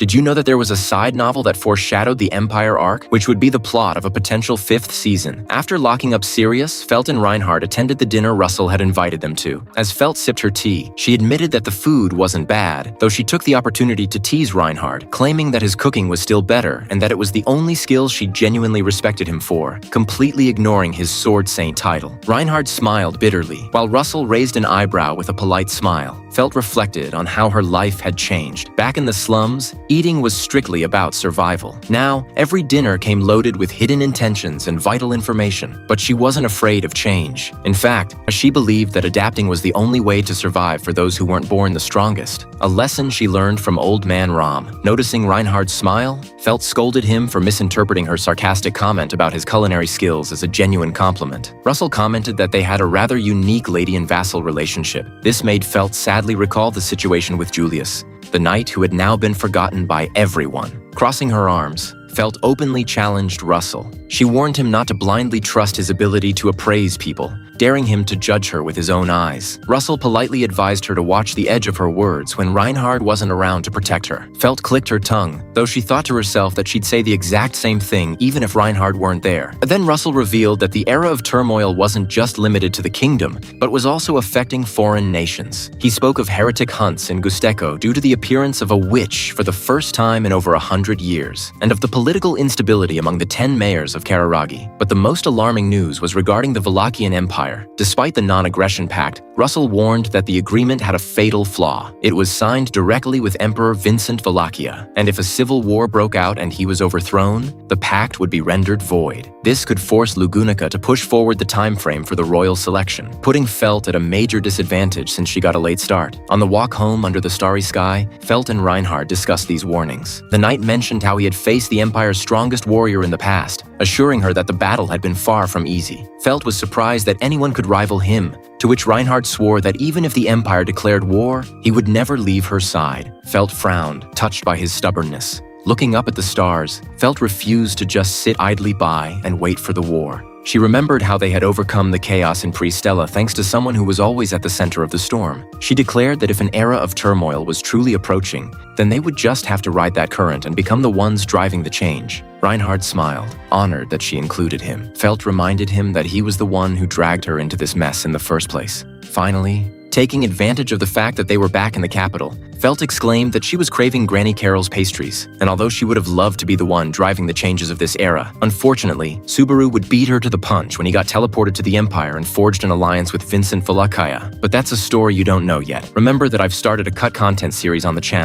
Did you know that there was a side novel that foreshadowed the Empire arc, which would be the plot of a potential 5th season? After locking up Sirius, Felt and Reinhardt attended the dinner Russell had invited them to. As Felt sipped her tea, she admitted that the food wasn't bad, though she took the opportunity to tease Reinhardt, claiming that his cooking was still better and that it was the only skill she genuinely respected him for, completely ignoring his Sword Saint title. Reinhardt smiled bitterly, while Russell raised an eyebrow with a polite smile. Felt reflected on how her life had changed. Back in the slums, eating was strictly about survival. Now, every dinner came loaded with hidden intentions and vital information, but she wasn't afraid of change. In fact, she believed that adapting was the only way to survive for those who weren't born the strongest. A lesson she learned from Old Man Rom. Noticing Reinhardt's smile, Felt scolded him for misinterpreting her sarcastic comment about his culinary skills as a genuine compliment. Russell commented that they had a rather unique lady and vassal relationship. This made Felt sadly recall the situation with Julius, the knight who had now been forgotten by everyone. Crossing her arms, Felt openly challenged Russell. She warned him not to blindly trust his ability to appraise people, daring him to judge her with his own eyes. Russell politely advised her to watch the edge of her words when Reinhardt wasn't around to protect her. Felt clicked her tongue, though she thought to herself that she'd say the exact same thing even if Reinhardt weren't there. Then Russell revealed that the era of turmoil wasn't just limited to the kingdom, but was also affecting foreign nations. He spoke of heretic hunts in Gusteko due to the appearance of a witch for the first time in over 100 years, and of the political instability among the 10 mayors of Kararagi. But the most alarming news was regarding the Wallachian Empire. Despite the non-aggression pact, Russell warned that the agreement had a fatal flaw. It was signed directly with Emperor Vincent Wallachia, and if a civil war broke out and he was overthrown, the pact would be rendered void. This could force Lugunica to push forward the time frame for the royal selection, putting Felt at a major disadvantage since she got a late start. On the walk home under the starry sky, Felt and Reinhardt discussed these warnings. The knight mentioned how he had faced the Empire's strongest warrior in the past, assuring her that the battle had been far from easy. Felt was surprised that anyone could rival him, to which Reinhardt swore that even if the Empire declared war, he would never leave her side. Felt frowned, touched by his stubbornness. Looking up at the stars, Felt refused to just sit idly by and wait for the war. She remembered how they had overcome the chaos in Pristella thanks to someone who was always at the center of the storm. She declared that if an era of turmoil was truly approaching, then they would just have to ride that current and become the ones driving the change. Reinhardt smiled, honored that she included him. Felt reminded him that he was the one who dragged her into this mess in the first place. Finally, taking advantage of the fact that they were back in the capital, Felt exclaimed that she was craving Granny Carol's pastries, and although she would have loved to be the one driving the changes of this era, unfortunately, Subaru would beat her to the punch when he got teleported to the Empire and forged an alliance with Vincent Wallachia. But that's a story you don't know yet. Remember that I've started a cut content series on the channel